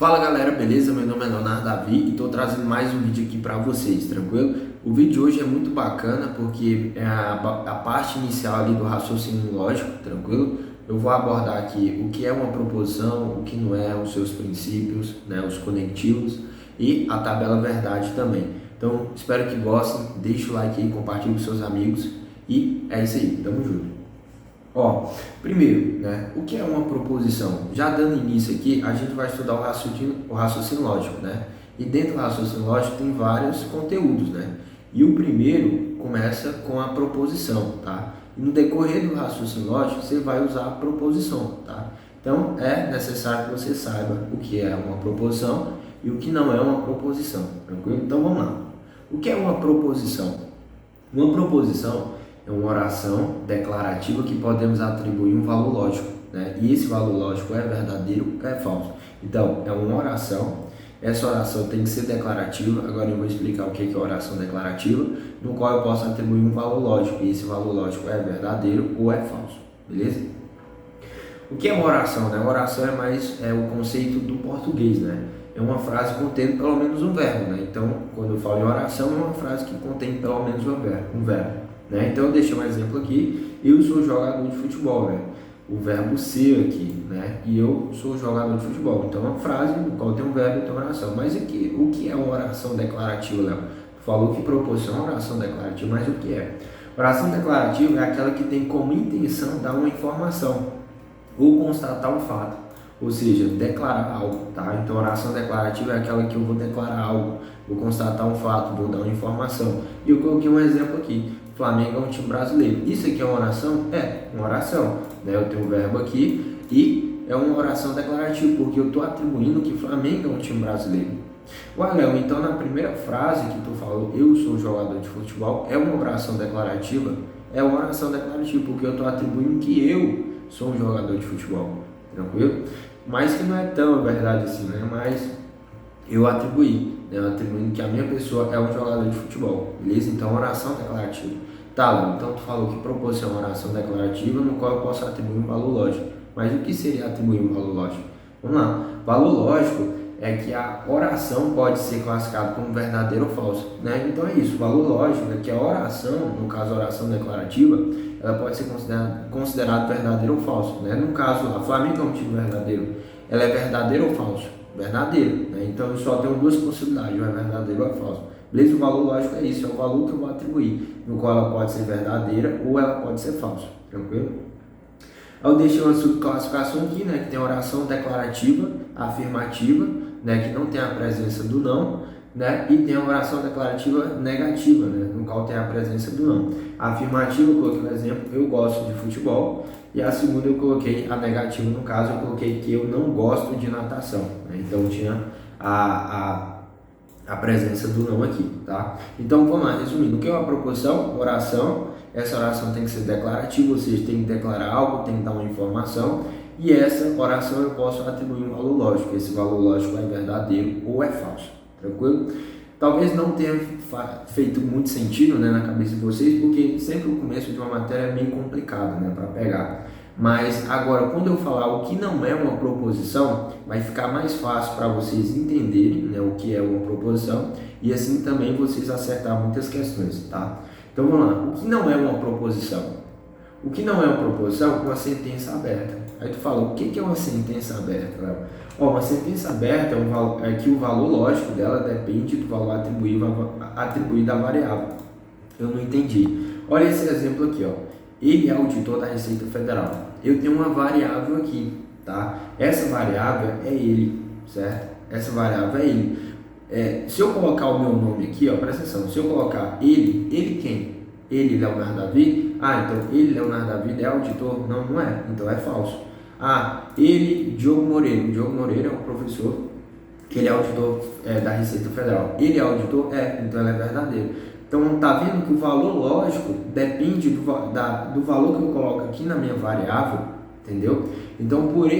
Fala galera, beleza? Meu nome é Leonardo Davi e estou trazendo mais um vídeo aqui para vocês, tranquilo? O vídeo de hoje é muito bacana porque é a parte inicial ali do raciocínio lógico, tranquilo? Eu vou abordar aqui o que é uma proposição, o que não é, os seus princípios, né, os conectivos e a tabela verdade também. Então, espero que gostem, deixa o like aí, compartilhe com seus amigos e é isso aí, tamo junto. Primeiro, né, o que é uma proposição? Já dando início aqui, a gente vai estudar o raciocínio lógico, né? E dentro do raciocínio lógico tem vários conteúdos, né? E o primeiro começa com a proposição, tá? E no decorrer do raciocínio lógico, você vai usar a proposição, tá? Então, é necessário que você saiba o que é uma proposição e o que não é uma proposição, tranquilo? Então, vamos lá. O que é uma proposição? Uma proposição é uma oração declarativa que podemos atribuir um valor lógico, né? E esse valor lógico é verdadeiro ou é falso. Então, é uma oração. Essa oração tem que ser declarativa. Agora eu vou explicar o que é oração declarativa, no qual eu posso atribuir um valor lógico. E esse valor lógico é verdadeiro ou é falso, beleza? O que é uma oração, né? Uma oração é mais o conceito do português, né? É uma frase contendo pelo menos um verbo, né? Então, quando eu falo em oração, é uma frase que contém pelo menos um verbo. Né? Então eu deixei um exemplo aqui, eu sou jogador de futebol, né? O verbo ser aqui, né? E eu sou jogador de futebol, então é uma frase no qual tem um verbo e tem uma oração. Mas aqui, o que é uma oração declarativa, Léo? Falou que proporciona uma oração declarativa, mas o que é? Oração declarativa é aquela que tem como intenção dar uma informação ou constatar um fato, ou seja, declarar algo, tá? Então oração declarativa é aquela que eu vou declarar algo, vou constatar um fato, vou dar uma informação. E eu coloquei um exemplo aqui. Flamengo é um time brasileiro. Isso aqui é uma oração? É, uma oração. Né? Eu tenho um verbo aqui e é uma oração declarativa, porque eu estou atribuindo que Flamengo é um time brasileiro. Léo, então na primeira frase que tu falou, eu sou jogador de futebol, é uma oração declarativa? É uma oração declarativa, porque eu estou atribuindo que eu sou um jogador de futebol. Tranquilo? Mas que não é tão verdade assim, né? Mas eu atribuí, né? Eu atribuindo que a minha pessoa é um jogador de futebol, beleza? Então, oração declarativa. Tá, Léo, então tu falou que proporciona uma oração declarativa no qual eu posso atribuir um valor lógico. Mas o que seria atribuir um valor lógico? Vamos lá. Valor lógico é que a oração pode ser classificada como verdadeira ou falsa, né? Então é isso. Valor lógico é que a oração, no caso a oração declarativa, ela pode ser considerada verdadeira ou falsa, né? No caso, a Flamengo é um time verdadeiro. Ela é verdadeira ou falsa? Verdadeiro, né? Então eu só tenho duas possibilidades, ou é verdadeiro ou é falso. Beleza? O valor lógico é isso, é o valor que eu vou atribuir, no qual ela pode ser verdadeira ou ela pode ser falsa, tranquilo? Eu deixei uma subclassificação aqui, né, que tem oração declarativa, afirmativa, né, que não tem a presença do não, né, e tem a oração declarativa negativa, né, no qual tem a presença do não. A afirmativa eu coloquei no exemplo, eu gosto de futebol, e a segunda eu coloquei a negativa, no caso eu coloquei que eu não gosto de natação, né, então tinha a presença do não aqui, tá? Então vamos lá, resumindo, o que é uma proposição? Oração. Essa oração tem que ser declarativa, ou seja, tem que declarar algo, tem que dar uma informação, e essa oração eu posso atribuir um valor lógico. Esse valor lógico é verdadeiro ou é falso, tranquilo? Talvez não tenha feito muito sentido, né, na cabeça de vocês, porque sempre o começo de uma matéria é meio complicado, né, para pegar. Mas agora, quando eu falar o que não é uma proposição, vai ficar mais fácil para vocês entenderem, né, o que é uma proposição e assim também vocês acertar muitas questões, tá? Então vamos lá, o que não é uma proposição? O que não é uma proposição? Uma sentença aberta. Aí tu fala, o que é uma sentença aberta, Léo? Uma sentença aberta é que o valor lógico dela depende do valor atribuído à variável. Eu não entendi. Olha esse exemplo aqui, ó. Ele é auditor da Receita Federal. Eu tenho uma variável aqui, tá? Essa variável é ele, certo? Essa variável é ele. Se eu colocar o meu nome aqui, ó, presta atenção. Se eu colocar ele quem? Ele, Leonardo Davi? Então ele, Leonardo Davi, é auditor? Não, não é. Então é falso. Ele, Diogo Moreira. O Diogo Moreira é um professor que ele é auditor da Receita Federal. Ele é auditor? Então ele é verdadeiro. Então, tá vendo que o valor lógico depende do valor que eu coloco aqui na minha variável, entendeu? Então, por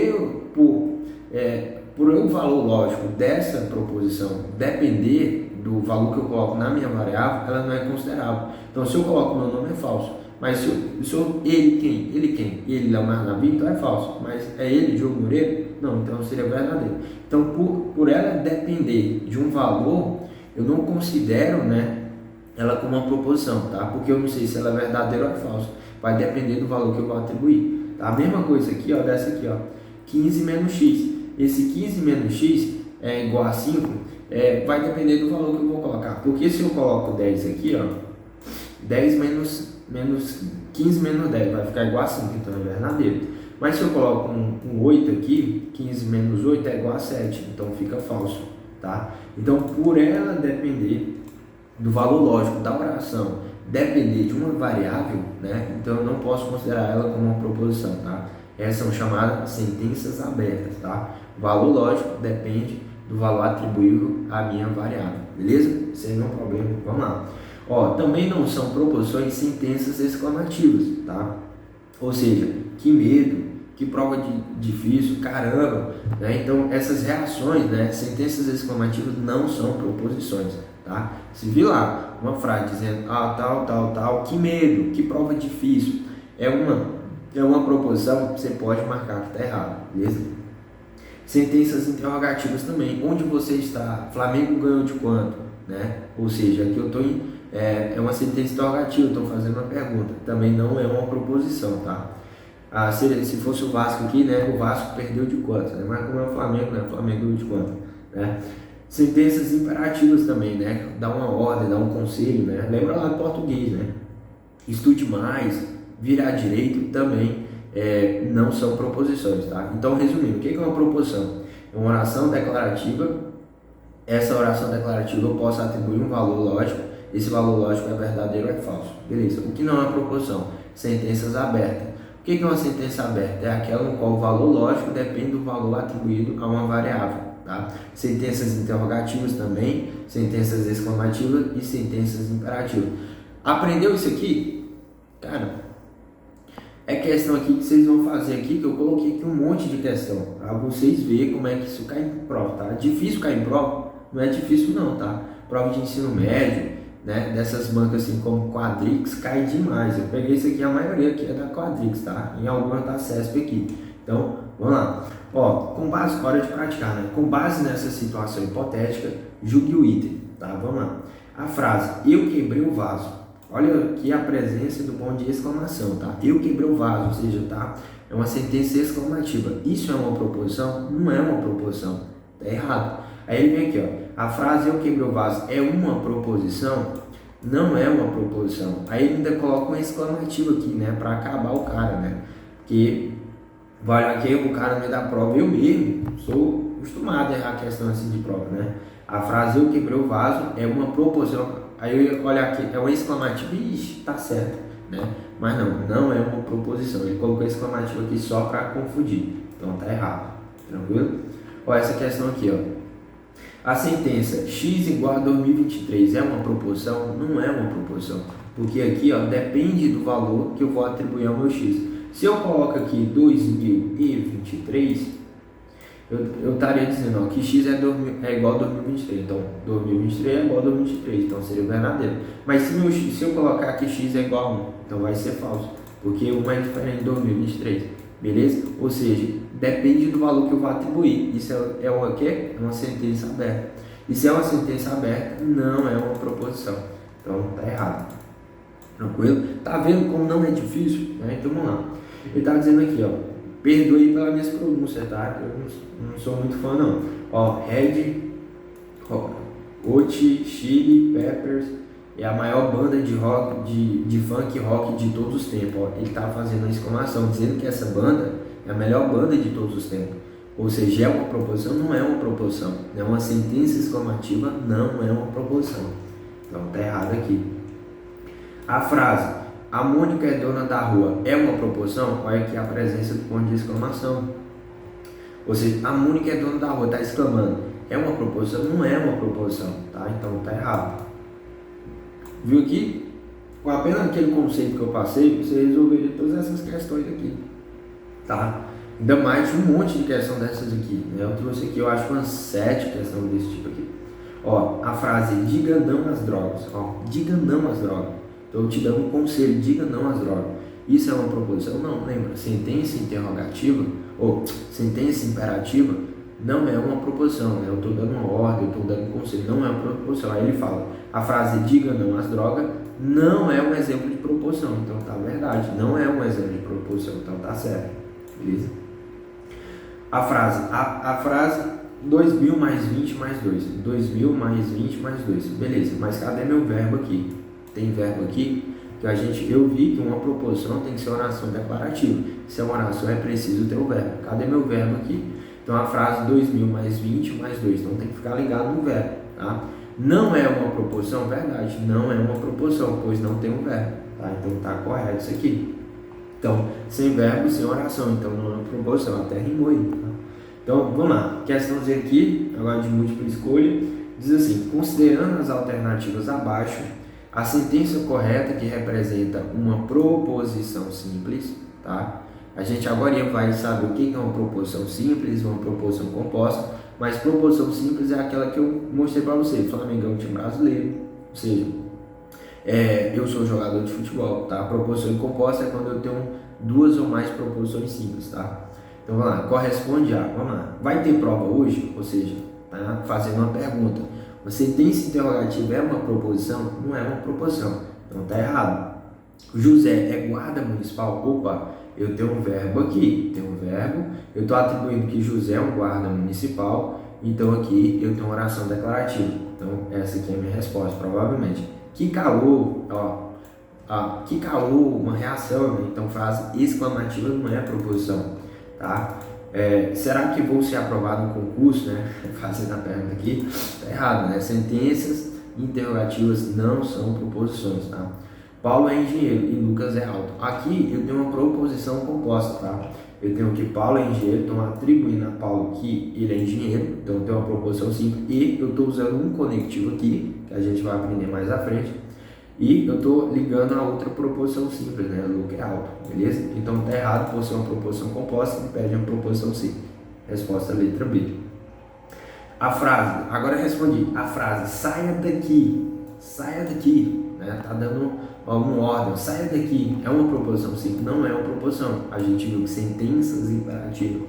o valor lógico dessa proposição depender do valor que eu coloco na minha variável, ela não é considerável. Então, se eu coloco meu nome é falso. Mas se eu ele quem? Ele, Leonardo Davi, então é falso. Mas é ele, Diogo Moreira? Não, então seria verdadeiro. Então, por ela depender de um valor, eu não considero, né, ela como uma proposição, tá? Porque eu não sei se ela é verdadeira ou é falsa. Vai depender do valor que eu vou atribuir. Tá? A mesma coisa aqui, ó, dessa aqui, ó, 15 menos x. Esse 15 menos x é igual a 5, vai depender do valor que eu vou colocar. Porque se eu coloco 10 aqui, ó, 10 menos 15 menos 10 vai ficar igual a 5, então é verdadeiro. Mas se eu coloco um 8 aqui, 15 menos 8 é igual a 7, então fica falso, tá? Então, por ela depender do valor lógico da oração, depender de uma variável, né? Então eu não posso considerar ela como uma proposição, tá? Essas são chamadas sentenças abertas, tá? O valor lógico depende do valor atribuído à minha variável, beleza? Sem nenhum problema, vamos lá. Ó, também não são proposições sentenças exclamativas, tá? Ou seja, que medo, que prova difícil, caramba, né? Então essas reações, né, sentenças exclamativas não são proposições, tá? Se vir lá uma frase dizendo tal, que medo, que prova difícil, é uma proposição, você pode marcar que está errado, beleza? Sentenças interrogativas também, onde você está? Flamengo ganhou de quanto, né? Ou seja, aqui eu estou é uma sentença interrogativa, estou fazendo uma pergunta, também não é uma proposição, tá? Se fosse o Vasco aqui, né, o Vasco perdeu de quanto, né? Mas como é o Flamengo, né, o Flamengo ganhou de quanto, né? Sentenças imperativas também, né? Dá uma ordem, dá um conselho, né? Lembra lá do português, né? Estude mais, virar direito também não são proposições, tá? Então, resumindo, o que é uma proposição? É uma oração declarativa. Essa oração declarativa eu posso atribuir um valor lógico. Esse valor lógico é verdadeiro ou é falso. Beleza. O que não é uma proposição? Sentenças abertas. O que é uma sentença aberta? É aquela no qual o valor lógico depende do valor atribuído a uma variável. Tá? Sentenças interrogativas também, sentenças exclamativas e sentenças imperativas. Aprendeu isso aqui? Cara, é questão aqui que vocês vão fazer aqui, que eu coloquei aqui um monte de questão, para vocês verem como é que isso cai em prova, tá? Difícil cair em prova? Não é difícil não, tá? Prova de ensino médio, né? Dessas bancas assim como Quadrix, cai demais. Eu peguei isso aqui, a maioria aqui é da Quadrix, tá? Em alguma tá CESP aqui. Então, vamos lá. Ó, com base, hora de praticar, né? Com base nessa situação hipotética, julgue o item, tá? Vamos lá. A frase, eu quebrei o vaso. Olha aqui a presença do ponto de exclamação, tá? Eu quebrei o vaso, ou seja, tá? É uma sentença exclamativa. Isso é uma proposição? Não é uma proposição. Tá errado. Aí ele vem aqui, ó. A frase eu quebrei o vaso é uma proposição? Não é uma proposição. Aí ele ainda coloca um exclamativo aqui, né? Para acabar o cara, né? Porque vai aqui o cara no meio da prova. Eu mesmo sou acostumado a errar a questão assim de prova, né? A frase eu quebrei o vaso é uma proposição. Aí olha aqui, é um exclamativo, ixi, tá certo, né? Mas não é uma proposição. Ele colocou exclamativo aqui só para confundir. Então tá errado, tranquilo? Olha essa questão aqui, ó. A sentença x igual a 2023 é uma proposição? Não é uma proposição. Porque aqui, ó, depende do valor que eu vou atribuir ao meu x. Se eu coloco aqui 2023, eu estaria dizendo, ó, que x é igual a 2023, então 2023 é igual a 2023, então seria verdadeiro. Mas se eu colocar que x é igual a 1, então vai ser falso, porque 1 é diferente de 2023, beleza? Ou seja, depende do valor que eu vou atribuir. Isso é o quê? É uma sentença aberta. E se é uma sentença aberta, não é uma proposição, então tá errado. Tranquilo? Tá vendo como não é difícil? Né? Então vamos lá. Ele tá dizendo aqui, ó. Perdoe pelas minhas pronúncias, tá? Eu não sou muito fã, não. Ó, Red Hot Chili Peppers é a maior banda de rock, de funk rock de todos os tempos. Ó, ele tá fazendo uma exclamação, dizendo que essa banda é a melhor banda de todos os tempos. Ou seja, é uma proposição? Não é uma proposição. É uma sentença exclamativa, não é uma proposição. Então tá errado aqui. A frase a Mônica é dona da rua é uma proposição? Olha aqui a presença do ponto de exclamação. Ou seja, a Mônica é dona da rua, está exclamando. É uma proposição? Não é uma proposição, tá? Então está errado. Viu aqui? Com apenas aquele conceito que eu passei, você resolveria todas essas questões aqui, tá? Ainda mais um monte de questão dessas aqui, né? Eu trouxe aqui, eu acho, umas 7 questões desse tipo aqui. Ó, a frase, diga não às drogas. Ó, diga não às drogas. Então eu te dou um conselho, diga não às drogas. Isso é uma proposição? Não, lembra, sentença interrogativa ou sentença imperativa não é uma proposição, né? Eu estou dando uma ordem, eu estou dando um conselho, não é uma proposição. Aí ele fala, a frase diga não às drogas não é um exemplo de proposição, então tá verdade, não é um exemplo de proposição, então tá certo, beleza? A frase 2.000 mais 20 mais 2, 2.000 mais 20 mais 2, beleza, mas cadê meu verbo aqui? Tem verbo aqui? Que eu vi que uma proposição tem que ser oração declarativa. Se é uma oração é preciso ter o verbo. Cadê meu verbo aqui? Então a frase 2.000 mais 20 mais 2, então tem que ficar ligado no verbo, tá? Não é uma proposição? Verdade, não é uma proposição, pois não tem um verbo, tá? Então tá correto isso aqui. Então, sem verbo, sem oração, então não é uma proposição, até rimou aí, tá? Então, vamos lá, questãozinha aqui, agora de múltipla escolha, diz assim, considerando as alternativas abaixo, a sentença correta que representa uma proposição simples, tá? A gente agora vai saber o que é uma proposição simples, uma proposição composta, mas proposição simples é aquela que eu mostrei para você, Flamengo é um time brasileiro, ou seja, eu sou jogador de futebol, tá? Proposição composta é quando eu tenho duas ou mais proposições simples, tá? Então vamos lá, corresponde a, vamos lá, vai ter prova hoje? Ou seja, tá fazendo uma pergunta, uma sentença interrogativa é uma proposição? Não é uma proposição, então tá errado. José é guarda municipal? Opa, eu tenho um verbo aqui, eu estou atribuindo que José é um guarda municipal, então aqui eu tenho uma oração declarativa, então essa aqui é a minha resposta, provavelmente. Que calor, que calor, uma reação, né? Então frase exclamativa não é proposição, tá? Será que vou ser aprovado no concurso, né? Fazendo a pergunta aqui, tá errado, né? Sentenças interrogativas não são proposições, tá? Paulo é engenheiro e Lucas é alto. Aqui eu tenho uma proposição composta, tá? Eu tenho que Paulo é engenheiro, estou atribuindo a Paulo que ele é engenheiro, então eu tenho uma proposição simples e eu estou usando um conectivo aqui, que a gente vai aprender mais à frente, e eu estou ligando a outra proposição simples, né? Lucas é alto, beleza? Então tá errado por ser uma proposição composta, me pede uma proposição simples. Resposta letra B. A frase, agora eu respondi, a frase saia daqui, né? Tá dando alguma ordem, saia daqui, é uma proposição simples? Não é uma proposição. A gente viu que sentenças imperativas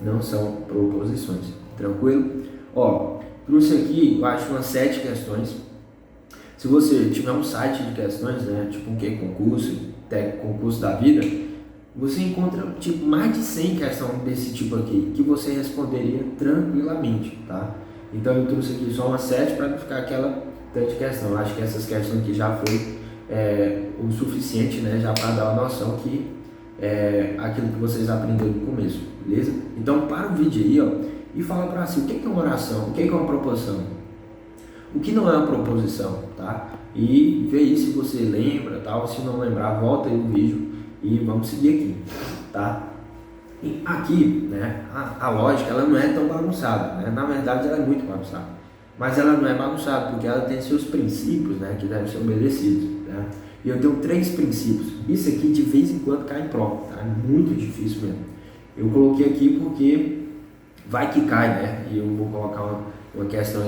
não são proposições, tranquilo? Trouxe aqui, eu acho umas 7 questões. Se você tiver um site de questões, né, tipo um concurso da vida, você encontra tipo mais de 100 questões desse tipo aqui, que você responderia tranquilamente, tá? Então eu trouxe aqui só umas 7 para não ficar aquela tanta questão. Eu acho que essas questões aqui já foi o suficiente, né, já para dar uma noção que aquilo que vocês aprenderam no começo, beleza? Então para o vídeo aí, e fala para si, o que é uma oração, o que é uma proposição, o que não é uma proposição, tá? E vê aí se você lembra, tal. Se não lembrar, volta aí no vídeo e vamos seguir aqui, tá? E aqui, né, a lógica ela não é tão bagunçada, né? Na verdade ela é muito bagunçada, mas ela não é bagunçada porque ela tem seus princípios, né, que devem ser obedecidos, né? E eu tenho 3 princípios. Isso aqui de vez em quando cai em prova, tá? É muito difícil mesmo. Eu coloquei aqui porque vai que cai, né? E eu vou colocar uma questão,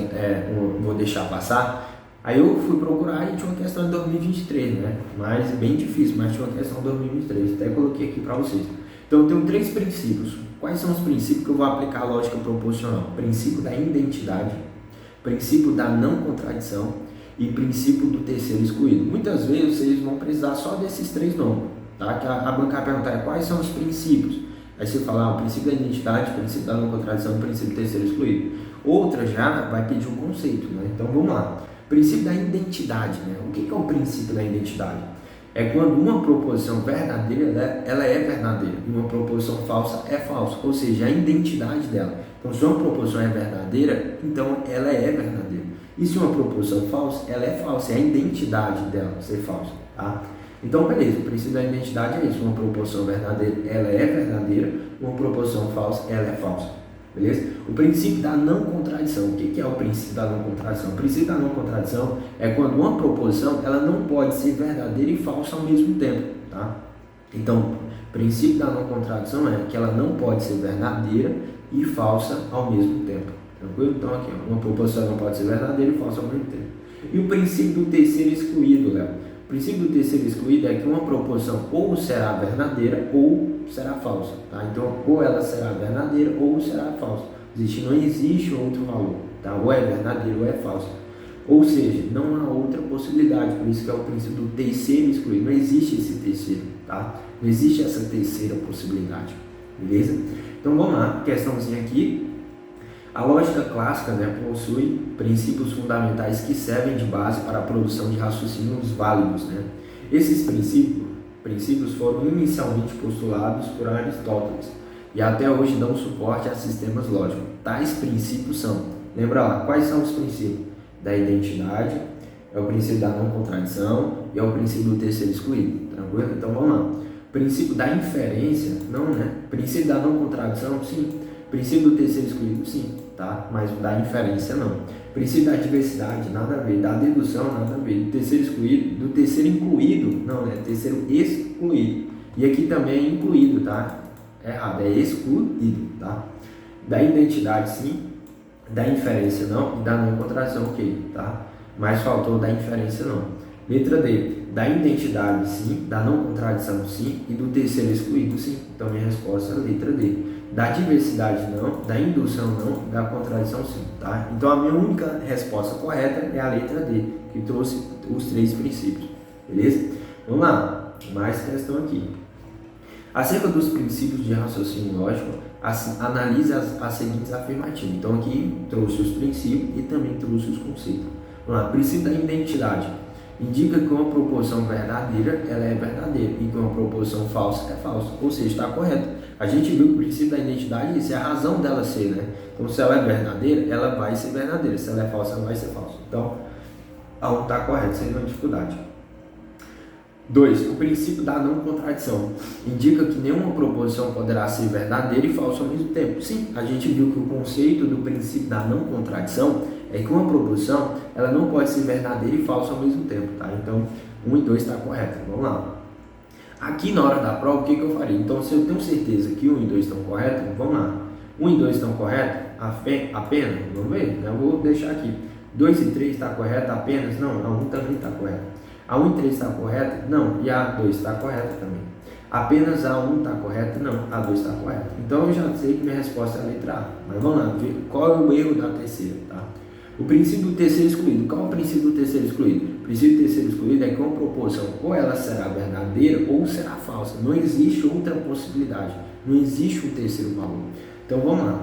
vou deixar passar. Aí eu fui procurar e tinha uma questão de 2023, né? Mas bem difícil, mas tinha uma questão de 2023. Até coloquei aqui para vocês. Então eu tenho 3 princípios. Quais são os princípios que eu vou aplicar a lógica proposicional? Princípio da identidade, princípio da não contradição e princípio do terceiro excluído. Muitas vezes vocês vão precisar só desses 3 nomes, tá? Que a banca vai perguntar quais são os princípios. Aí você fala o princípio da identidade, o princípio da não contradição, o princípio do terceiro excluído. Outra já vai pedir um conceito, né? Então vamos lá. Princípio da identidade, né? O que é o princípio da identidade? É quando uma proposição verdadeira, ela é verdadeira, e uma proposição falsa é falsa, ou seja, a identidade dela. Então se uma proposição é verdadeira, então ela é verdadeira. E se uma proposição falsa, ela é falsa, é a identidade dela ser falsa, tá? Então beleza, o princípio da identidade é isso, uma proposição verdadeira, ela é verdadeira, uma proposição falsa, ela é falsa. Beleza? O princípio da não contradição. O que é o princípio da não contradição? O princípio da não contradição é quando uma proposição ela não pode ser verdadeira e falsa ao mesmo tempo, tá? Então, o princípio da não contradição é que ela não pode ser verdadeira e falsa ao mesmo tempo. Tranquilo? Então aqui, uma proposição não pode ser verdadeira e falsa ao mesmo tempo. E o princípio do terceiro excluído, Léo? O princípio do terceiro excluído é que uma proposição ou será verdadeira ou será falsa, tá? Então, ou ela será verdadeira ou será falsa. Não existe outro valor, tá? Ou é verdadeiro ou é falso. Ou seja, não há outra possibilidade, por isso que é o princípio do terceiro excluído. Não existe esse terceiro, tá? Não existe essa terceira possibilidade, beleza? Então vamos lá, questãozinha aqui. A lógica clássica, né, possui princípios fundamentais que servem de base para a produção de raciocínios válidos, né? Esses princípios foram inicialmente postulados por Aristóteles e até hoje dão suporte a sistemas lógicos. Tais princípios são, lembra lá, quais são os princípios? Da identidade, é o princípio da não contradição e é o princípio do terceiro excluído, tranquilo? Então vamos lá. Princípio da inferência, não, né? Princípio da não contradição, sim. Princípio do terceiro excluído, sim, tá? Mas o da inferência, não. Princípio da diversidade, nada a ver. Da dedução, nada a ver. Do terceiro excluído, do terceiro incluído, não, né? Terceiro excluído. E aqui também é incluído, tá? Errado, é excluído, tá? Da identidade, sim. Da inferência, não. E da não contradição, ok, tá? Mas faltou da inferência, não. Letra D. Da identidade, sim. Da não contradição, sim. E do terceiro excluído, sim. Então, minha resposta é a letra D. Da diversidade, não. Da indução, não. Da contradição, sim, tá? Então, a minha única resposta correta é a letra D, que trouxe os três princípios, beleza? Vamos lá. Mais questão aqui. Acerca dos princípios de raciocínio lógico, analise as seguintes afirmativas. Então, aqui trouxe os princípios e também trouxe os conceitos. Vamos lá. Princípio da identidade. Indica que uma proposição verdadeira, ela é verdadeira, e que uma proposição falsa é falsa. Ou seja, está correto. A gente viu que o princípio da identidade, isso é a razão dela ser, né? Então, se ela é verdadeira, ela vai ser verdadeira. Se ela é falsa, ela vai ser falsa. Então, a 1 está correto, sem nenhuma dificuldade. 2. O princípio da não contradição. Indica que nenhuma proposição poderá ser verdadeira e falsa ao mesmo tempo. Sim, a gente viu que o conceito do princípio da não contradição é que uma proposição ela não pode ser verdadeira e falsa ao mesmo tempo, tá? Então, 1 e 2 está correto. Vamos lá. Aqui na hora da prova, o que eu faria? Então, se eu tenho certeza que 1 e 2 estão corretos, vamos lá. 1 e 2 estão corretos? Apenas? Vamos ver? Eu vou deixar aqui. 2 e 3 está correto apenas? Não, a 1 também está correta. A 1 e 3 está correta? Não. E a 2 está correta também. Apenas a 1 está correta? Não. A 2 está correta. Então eu já sei que minha resposta é a letra A. Mas vamos lá, ver qual é o erro da terceira, tá? O princípio do terceiro excluído. Qual é o princípio do terceiro excluído? O princípio do terceiro excluído é que uma proposição ou ela será verdadeira ou será falsa. Não existe outra possibilidade. Não existe um terceiro valor. Então vamos lá.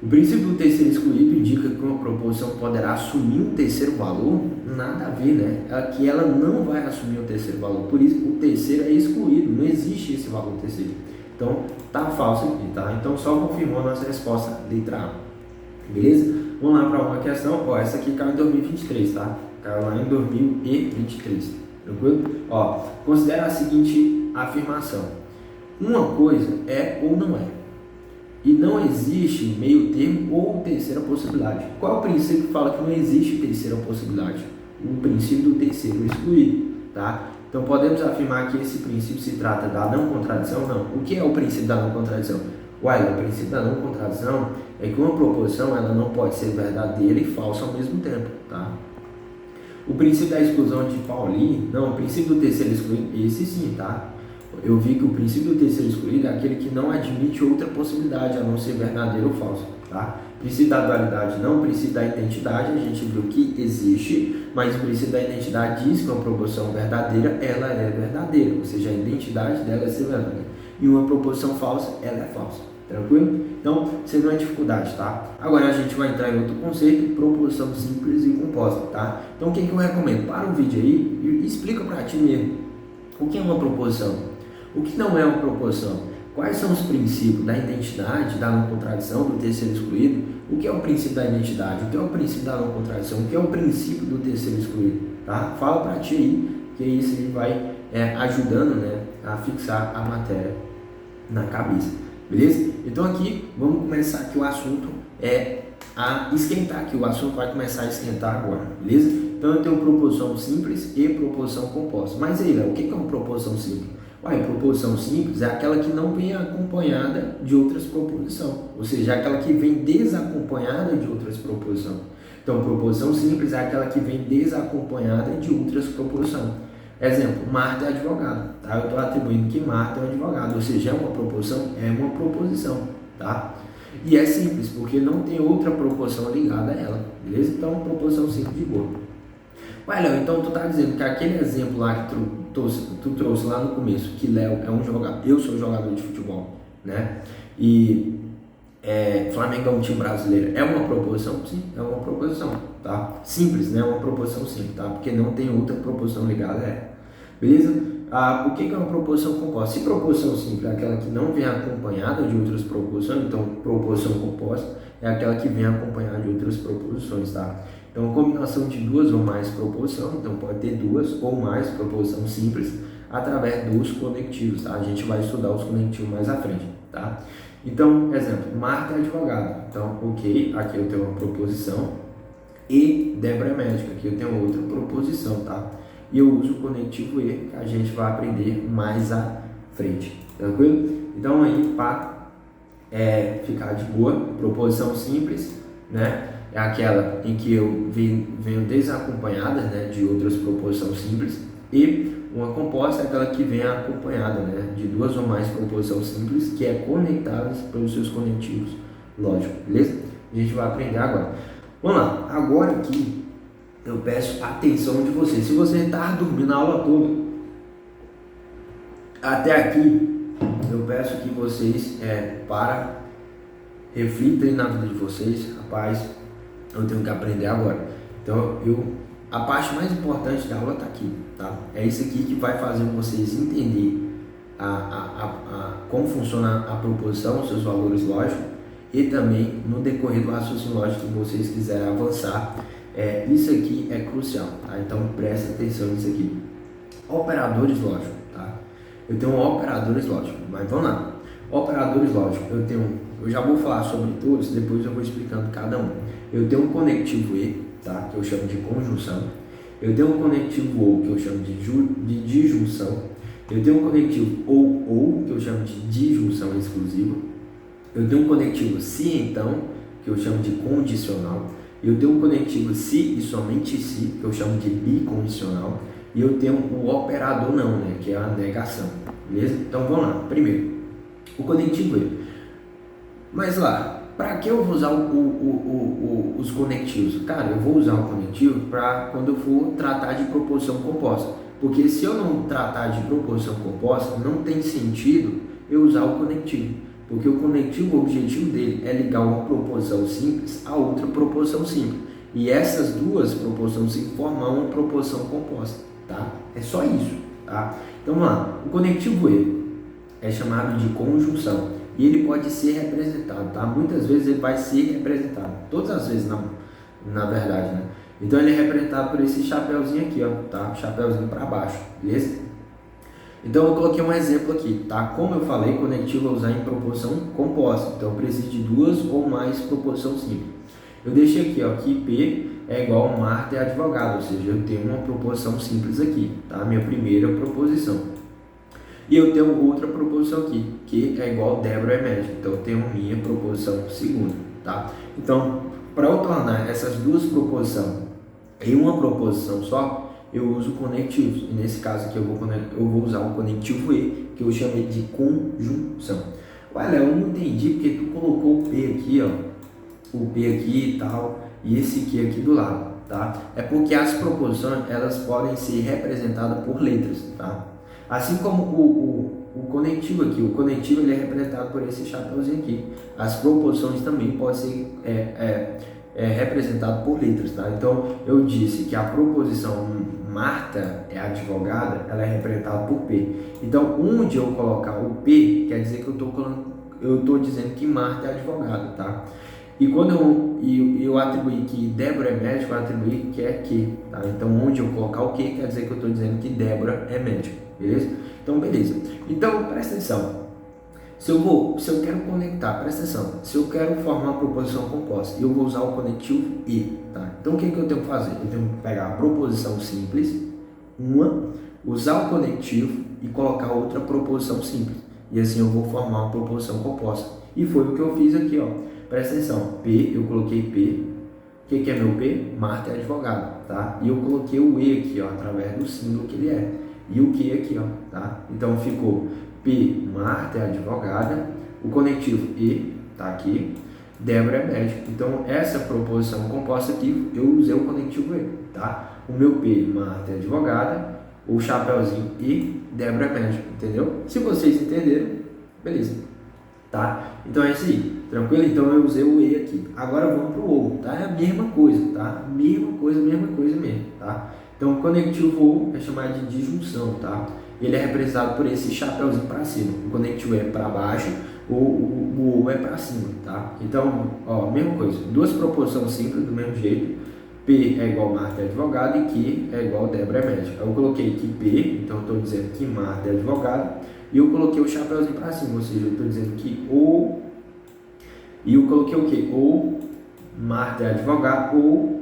O princípio do terceiro excluído indica que uma proposição poderá assumir um terceiro valor, nada a ver, né? Que ela não vai assumir o terceiro valor, por isso o terceiro é excluído, não existe esse valor terceiro. Então, tá falso aqui, tá? Então, só confirmou a nossa resposta, letra A. Beleza? Vamos lá para uma questão, ó, essa aqui caiu em 2023, tá? Caiu lá em 2023, tranquilo? Ó, considera a seguinte afirmação: uma coisa é ou não é. E não existe meio termo ou terceira possibilidade. Qual é o princípio que fala que não existe terceira possibilidade? O princípio do terceiro excluído, tá? Então podemos afirmar que esse princípio se trata da não contradição? Não. O que é o princípio da não contradição? Uai, o princípio da não contradição é que uma proposição ela não pode ser verdadeira e falsa ao mesmo tempo, tá? O princípio da exclusão de Pauli, não, o princípio do terceiro excluído, esse sim, tá? Eu vi que o princípio do terceiro excluído é aquele que não admite outra possibilidade a não ser verdadeiro ou falso, tá? O princípio da dualidade não, o princípio da identidade a gente viu que existe, mas o princípio da identidade diz que uma proposição verdadeira, ela é verdadeira, ou seja, a identidade dela é ser verdadeira. E uma proposição falsa, ela é falsa, tranquilo? Então, sem nenhuma dificuldade, tá? Agora a gente vai entrar em outro conceito, proposição simples e composta, tá? Então, o que eu recomendo? Para o vídeo aí e explica para ti mesmo o que é uma proposição. O que não é uma proposição? Quais são os princípios da identidade, da não contradição, do terceiro excluído? O que é o princípio da identidade? O que é o princípio da não contradição? O que é o princípio do terceiro excluído? Tá? Fala para ti aí, que isso aí vai ajudando, né, a fixar a matéria na cabeça. Beleza? Então aqui, vamos começar aqui o assunto a esquentar, que o assunto vai começar a esquentar agora, beleza? Então eu tenho proposição simples e proposição composta. Mas aí, Léo, o que é uma proposição simples? Proposição simples é aquela que não vem acompanhada de outras proposições, ou seja, aquela que vem desacompanhada de outras proposições. Então, proposição simples é aquela que vem desacompanhada de outras proposições. Exemplo, Marta é advogado, tá? Eu estou atribuindo que Marta é um advogado, ou seja, é uma proposição? É uma proposição, tá? E é simples, porque não tem outra proposição ligada a ela, beleza? Então, uma proposição simples de boa. Ué, Léo, então tu tá dizendo que aquele exemplo lá que tu trouxe lá no começo, que Léo é um jogador, eu sou jogador de futebol, né? E Flamengo é um time brasileiro, é uma proposição? Sim, é uma proposição, tá? Simples, né? É uma proposição simples, tá? Porque não tem outra proposição ligada a ela, beleza? O que é uma proposição composta? Se proposição simples é aquela que não vem acompanhada de outras proposições, então proposição composta é aquela que vem acompanhada de outras proposições, tá? Então, combinação de duas ou mais proposições, então pode ter duas ou mais proposições simples através dos conectivos, tá? A gente vai estudar os conectivos mais à frente, tá? Então, exemplo, Marta é advogada, então, ok, aqui eu tenho uma proposição, e Débora é médica, aqui eu tenho outra proposição, tá? E eu uso o conectivo e, que a gente vai aprender mais à frente, tranquilo? Então, aí, para ficar de boa, proposição simples, né? É aquela em que eu venho desacompanhada, né, de outras proposições simples, e uma composta é aquela que vem acompanhada, né, de duas ou mais proposições simples, que é conectadas pelos seus conectivos lógicos, beleza? A gente vai aprender agora. Vamos lá, agora aqui eu peço a atenção de vocês. Se você está dormindo a aula toda, até aqui, eu peço que vocês reflitam na vida de vocês. Rapaz, eu tenho que aprender agora. Então, a parte mais importante da aula está aqui, tá? É isso aqui que vai fazer vocês entender como funciona a proposição, seus valores lógicos, e também no decorrer do raciocínio lógico que vocês quiserem avançar. Isso aqui é crucial, tá? Então, presta atenção nisso aqui. Operadores lógicos, tá? Eu tenho operadores lógicos, mas vamos lá. Operadores lógicos, eu já vou falar sobre todos, depois eu vou explicando cada um. Eu tenho um conectivo e, tá? Que eu chamo de conjunção. Eu tenho um conectivo ou, que eu chamo de disjunção. Eu tenho um conectivo ou, que eu chamo de disjunção exclusiva. Eu tenho um conectivo se então, que eu chamo de condicional. Eu tenho um conectivo se e somente se, que eu chamo de bicondicional. E eu tenho o operador não, né? Que é a negação, beleza? Então vamos lá. Primeiro, o conectivo e. Mas lá, para que eu vou usar os conectivos? Cara, eu vou usar o conectivo para quando eu for tratar de proposição composta. Porque se eu não tratar de proposição composta, não tem sentido eu usar o conectivo. Porque o conectivo, o objetivo dele é ligar uma proposição simples a outra proposição simples. E essas duas proposições simples formam uma proposição composta, tá? É só isso, tá? Então vamos lá. O conectivo e é chamado de conjunção. E ele pode ser representado, tá? Muitas vezes ele vai ser representado, todas as vezes na verdade, né? Então ele é representado por esse chapéuzinho aqui, ó, tá? Chapéuzinho para baixo, beleza? Então eu coloquei um exemplo aqui, tá? Como eu falei, conectivo é usar em proposição composta, então eu preciso de duas ou mais proposições simples. Eu deixei aqui, ó, que P é igual a Marta é advogado, ou seja, eu tenho uma proposição simples aqui, tá? Minha primeira proposição. E eu tenho outra proposição aqui, que é igual a Débora é médica. Então eu tenho minha proposição segunda, tá? Então, para eu tornar essas duas proposições em uma proposição só, eu uso conectivos. E nesse caso aqui eu vou usar o conectivo e, que eu chamei de conjunção. Olha, eu não entendi porque tu colocou o P aqui, ó. O P aqui e tal, e esse aqui do lado, tá? É porque as proposições, elas podem ser representadas por letras, tá? Assim como o conectivo aqui, o conectivo ele é representado por esse chapéuzinho aqui. As proposições também podem ser representadas por letras, tá? Então, eu disse que a proposição Marta é advogada, ela é representada por P. Então, onde eu colocar o P, quer dizer que eu estou dizendo que Marta é advogada, tá? E quando eu atribuir que Débora é médica, eu atribuir que é que, tá? Então, onde eu colocar o que, quer dizer que eu estou dizendo que Débora é médica, beleza? Então, beleza. Então, presta atenção. Se eu quero conectar, presta atenção. Se eu quero formar uma proposição composta, eu vou usar o conectivo e, tá? Então, o que eu tenho que fazer? Eu tenho que pegar a proposição simples, usar o conectivo e colocar outra proposição simples. E assim eu vou formar uma proposição composta. E foi o que eu fiz aqui, ó. Presta atenção, P, eu coloquei P. O que é meu P? Marta é advogada, tá? E eu coloquei o E aqui, ó, através do símbolo que ele é. e o Q aqui, ó, tá? Então ficou P, Marta é advogada, o conectivo E tá aqui, Débora é médica. Então essa proposição composta aqui eu usei o conectivo E, tá? O meu P, Marta é advogada, o chapeuzinho E, Débora é médica, entendeu? Se vocês entenderam, beleza, tá? Então é isso aí, tranquilo? Então eu usei o E aqui. Agora vamos pro OU, tá? É a mesma coisa, tá? Mesma coisa mesmo, tá? Então o conectivo OU é chamado de disjunção, tá? Ele é representado por esse chapeuzinho para cima. O conectivo é para baixo, o OU é para cima, tá? Então, ó, mesma coisa, duas proposições simples do mesmo jeito. P é igual Marta é advogada e Q é igual Débora é médica. Eu coloquei aqui P, então eu estou dizendo que Marta é advogada, e eu coloquei o chapeuzinho para cima, ou seja, eu estou dizendo que ou, e eu coloquei o que? Ou Marta é advogada ou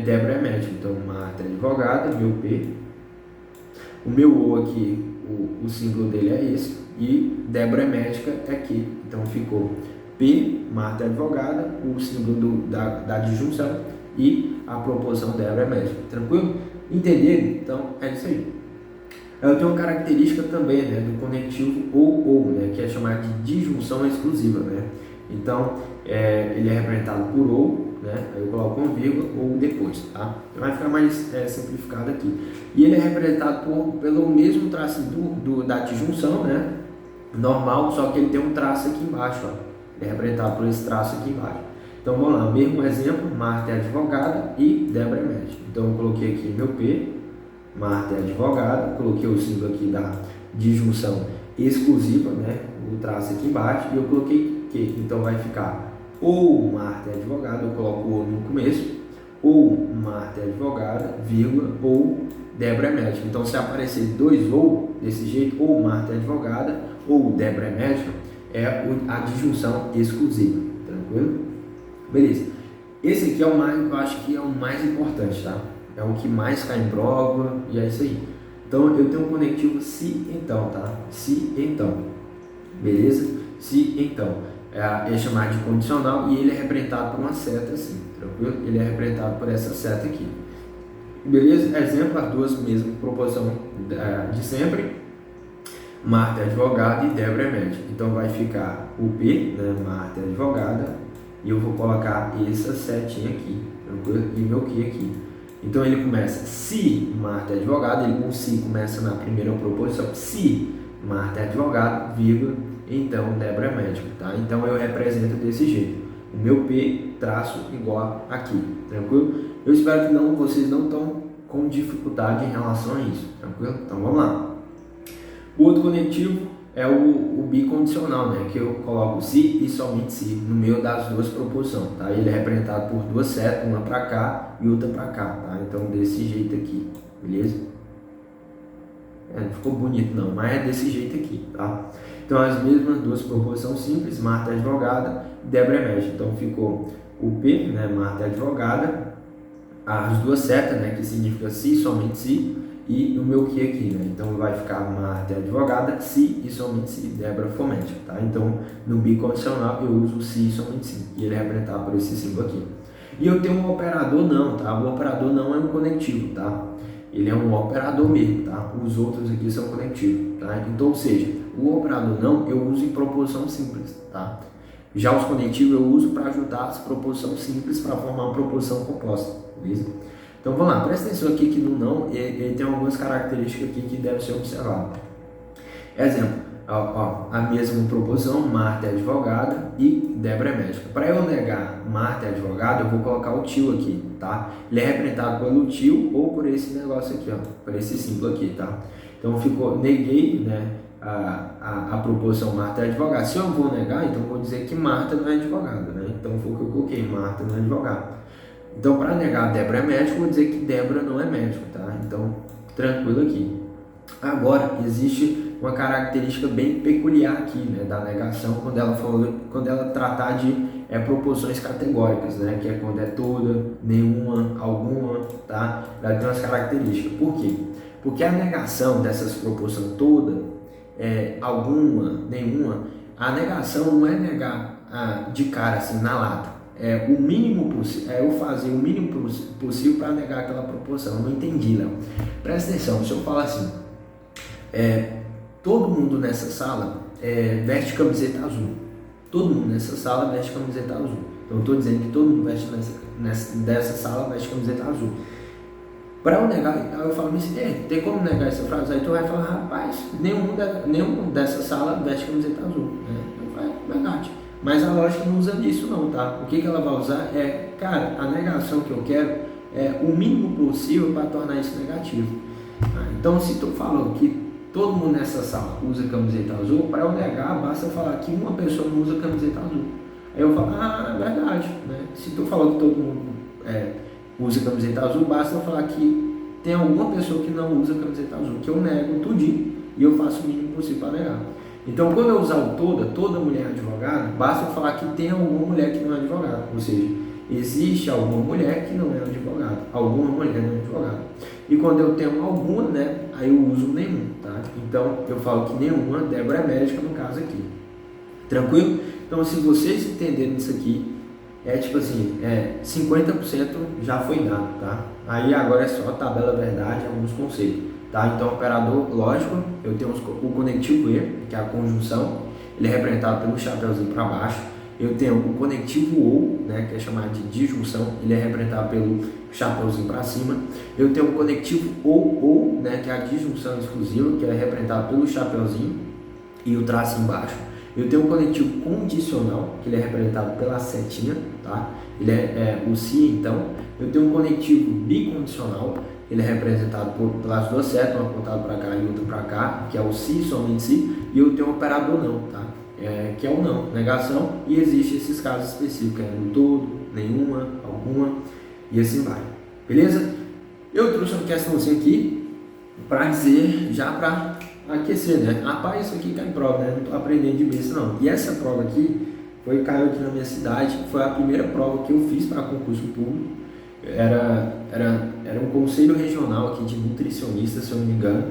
Débora é médica. Então Marta é advogada, meu P, o meu ou aqui, o símbolo dele é esse, e Débora é médica é aqui. Então ficou P, Marta é advogada, o símbolo da disjunção e a proposição Débora é médica. Tranquilo? Entenderam? Então é isso aí. Eu tenho uma característica também, né, do conectivo ou, né, que é chamada de disjunção exclusiva, né? Então ele é representado por ou, né? Aí eu coloco uma vírgula ou depois, tá? Vai ficar mais simplificado aqui. E ele é representado pelo mesmo traço da disjunção, né? Normal, só que ele tem um traço aqui embaixo, ó. Ele é representado por esse traço aqui embaixo. Então vamos lá, mesmo exemplo, Marta é advogada e Débora é médica. Então eu coloquei aqui meu P, Marta é advogada, coloquei o símbolo aqui da disjunção exclusiva, né? O traço aqui embaixo, e eu coloquei Q. Então vai ficar ou Marta é advogada, eu coloco o no começo, ou Marta é advogada, vírgula, ou Débora é médica. Então se aparecer dois ou desse jeito, ou Marta é advogada, ou Débora é médica, é a disjunção exclusiva, tranquilo? Beleza. Esse aqui é o mais, eu acho que é o mais importante, tá? É o que mais cai em prova e é isso aí. Então eu tenho um conectivo se então, tá? Se então, beleza? Se então é chamado de condicional e ele é representado por uma seta assim, tranquilo? Ele é representado por essa seta aqui, beleza? Exemplo, as duas mesmas proposição de sempre. Marta é advogada e Débora é médica. Então vai ficar o P, né? Marta é advogada, e eu vou colocar essa setinha aqui, tranquilo? E meu Q aqui. Então ele começa, se Marta é advogada, ele com se começa na primeira proposição, se Marta é advogada, vírgula, então Débora é médica, tá? Então eu represento desse jeito, o meu P traço igual aqui, tranquilo? Eu espero que vocês não estão com dificuldade em relação a isso, tranquilo? Então vamos lá. O outro conectivo é o bicondicional, né? Que eu coloco se e somente se no meio das duas proposições, tá? Ele é representado por duas setas, uma para cá e outra para cá, tá? Então desse jeito aqui, beleza? Não ficou bonito não, mas é desse jeito aqui, tá? Então as mesmas duas proposições simples, Marta é advogada, Débora é médica. Então ficou o P, né? Marta é advogada, as duas setas, né? Que significa se, somente se, e o meu Q aqui, né? Então vai ficar Marta é advogada, se e somente se Débora for médica, tá? Então no bicondicional eu uso se e somente se, e ele é representado por esse símbolo aqui. E eu tenho um operador não, tá? O operador não é um conectivo, tá? Ele é um operador mesmo, tá? Os outros aqui são conectivos, tá? Então, ou seja, o operador não eu uso em proposição simples, tá? Já os conectivos eu uso para juntar as proposições simples para formar uma proposição composta, beleza? Então vamos lá, presta atenção aqui que no não ele tem algumas características aqui que devem ser observadas. Exemplo, a mesma proposição, Marta é advogada e Débora é médica. Para eu negar Marta é advogada, eu vou colocar o tio aqui, tá? Ele é representado pelo tio ou por esse negócio aqui, ó, por esse símbolo aqui, tá? Então ficou, neguei, né, a proposição Marta é advogada. Se eu vou negar, então eu vou dizer que Marta não é advogada, né? Então foi o que eu coloquei, Marta não é advogada. Então, para negar Débora é médica, eu vou dizer que Débora não é médica, tá? Então, tranquilo aqui. Agora, existe uma característica bem peculiar aqui, né, da negação, quando ela tratar de proposições categóricas, né, que é quando é toda, nenhuma, alguma, tá? Ela tem umas características. Por quê? Porque a negação dessas proposições toda, alguma, nenhuma, a negação não é negar de cara, assim, na lata. O mínimo possível, eu fazer o mínimo possível para negar aquela proposição. Eu não entendi, Léo. Presta atenção, se eu falar assim, todo mundo nessa sala veste camiseta azul. Todo mundo nessa sala veste camiseta azul. Então eu estou dizendo que todo mundo veste dessa sala veste camiseta azul. Para eu negar, eu falo assim, tem como negar essa frase? Aí tu vai falar, rapaz, nenhum dessa sala veste camiseta azul. Eu falo, verdade. Mas a lógica não usa disso não, tá? O que ela vai usar cara, a negação que eu quero é o mínimo possível para tornar isso negativo. Então se tu falou que todo mundo nessa sala usa camiseta azul, para eu negar, basta falar que uma pessoa não usa camiseta azul. Aí eu falo, é verdade, né? Se tu falou que todo mundo usa camiseta azul, basta eu falar que tem alguma pessoa que não usa camiseta azul, que eu nego tudinho e eu faço o mínimo possível para negar. Então quando eu usar o toda mulher é advogada, basta eu falar que tem alguma mulher que não é advogada, ou seja, existe alguma mulher que não é advogada, alguma mulher não é advogada. E quando eu tenho alguma, né, aí eu uso nenhum, tá? Então eu falo que nenhuma, Débora é médica no caso aqui. Tranquilo? Então se vocês entenderem isso aqui, tipo assim, 50% já foi dado, tá? Aí agora é só tabela verdade, alguns conceitos, tá? Então operador lógico, eu tenho o conectivo E, que é a conjunção, ele é representado pelo chapeuzinho para baixo. Eu tenho o conectivo OU, né, que é chamado de disjunção, ele é representado pelo chapeuzinho para cima. Eu tenho o conectivo OU, né, que é a disjunção exclusiva, que é representado pelo chapeuzinho e o traço embaixo. Eu tenho o conectivo condicional, que ele é representado pela setinha, tá? Ele é o se então. Eu tenho um conectivo bicondicional, ele é representado pelas duas setas, uma apontada para cá e outra para cá, que é o se, somente se. E eu tenho o operador não, tá? Que é o não, negação, e existe esses casos específicos, no todo, nenhuma, alguma, e assim vai. Beleza? Eu trouxe uma questãozinha aqui para dizer, já para aquecer, né? Rapaz, isso aqui cai em prova, né? Não estou aprendendo de besta não. E essa prova aqui caiu aqui na minha cidade, foi a primeira prova que eu fiz para concurso público. Era um conselho regional aqui de nutricionista, se eu não me engano.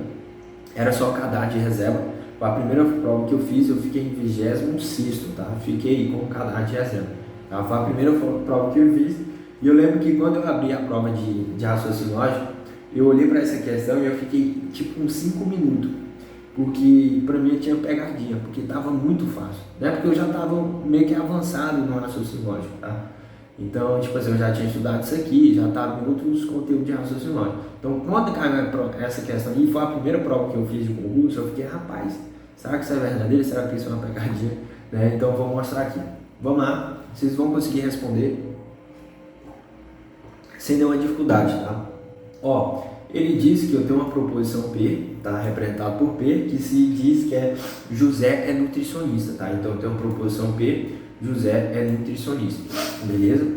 Era só cadastro de reserva. Foi a primeira prova que eu fiz, eu fiquei em 26º, tá? Fiquei com cadastro de reserva. Tá? Foi a primeira prova que eu fiz. E eu lembro que quando eu abri a prova de raciocínio lógico, eu olhei para essa questão e eu fiquei tipo uns 5 minutos. Porque para mim eu tinha pegadinha, porque estava muito fácil. Não é porque eu já estava meio que avançado no raciocínio lógico, tá? Então, tipo assim, eu já tinha estudado isso aqui, já estava em outros conteúdos de raciocínio lógico. Então, quando caiu essa questão e foi a primeira prova que eu fiz de concurso, eu fiquei, rapaz, será que isso é verdadeiro? Será que isso é uma pegadinha? Né? Então, eu vou mostrar aqui. Vamos lá, vocês vão conseguir responder sem nenhuma dificuldade, tá? Ó, ele diz que eu tenho uma proposição P, tá? Representado por P, que se diz que José é nutricionista, tá? Então, eu tenho uma proposição P, José é nutricionista, beleza?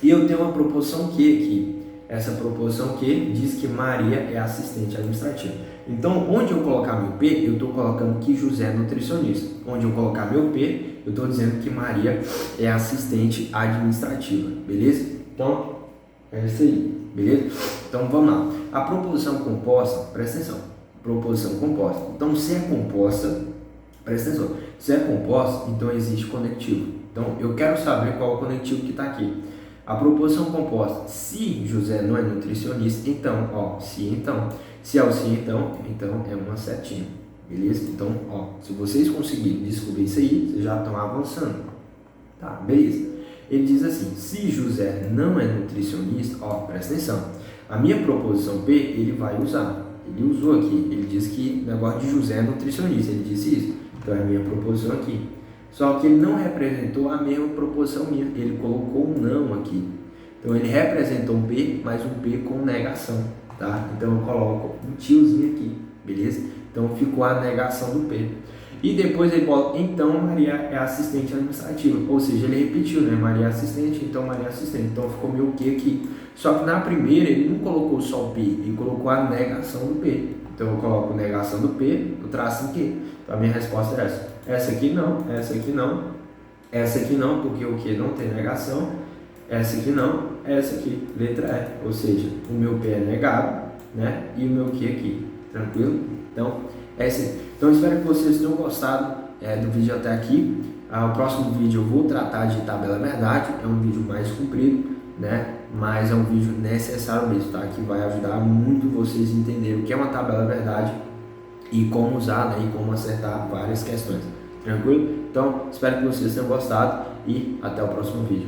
E eu tenho uma proposição Q aqui. Essa proposição Q diz que Maria é assistente administrativa. Então, onde eu colocar meu P, eu estou colocando que José é nutricionista. Onde eu colocar meu P, eu estou dizendo que Maria é assistente administrativa, beleza? Então, é isso aí, beleza? Então, vamos lá. A proposição composta, presta atenção. Proposição composta. Então, se é composta, presta atenção. Se é composta, então existe conectivo. Então, eu quero saber qual é o conectivo que está aqui. A proposição composta, se José não é nutricionista, então, ó, se então. Se é o se então é uma setinha, beleza? Então, ó, se vocês conseguirem descobrir isso aí, vocês já estão avançando, tá? Beleza. Ele diz assim, se José não é nutricionista, ó, presta atenção. A minha proposição P, ele vai usar. Ele usou aqui, ele diz que o negócio de José é nutricionista, ele disse isso. Então, é a minha proposição aqui. Só que ele não representou a mesma proposição minha, ele colocou um não aqui. Então ele representou um P, mas um P com negação, tá? Então eu coloco um tiozinho aqui, beleza? Então ficou a negação do P. E depois ele coloca, então Maria é assistente administrativa, ou seja, ele repetiu, né? Maria é assistente, então Maria é assistente. Então ficou meu Q aqui. Só que na primeira ele não colocou só o P, ele colocou a negação do P. Então eu coloco negação do P, eu traço em Q. Então a minha resposta é essa. Essa aqui não, essa aqui não, essa aqui não, porque o Q não tem negação, essa aqui não, essa aqui, letra E, ou seja, o meu P é negado, né, e o meu Q aqui, tranquilo? Então, é assim. Então, espero que vocês tenham gostado do vídeo até aqui. O próximo vídeo eu vou tratar de tabela verdade, é um vídeo mais comprido, né, mas é um vídeo necessário mesmo, tá, que vai ajudar muito vocês a entenderem o que é uma tabela verdade e como usar, né, e como acertar várias questões. Tranquilo? Então, espero que vocês tenham gostado e até o próximo vídeo.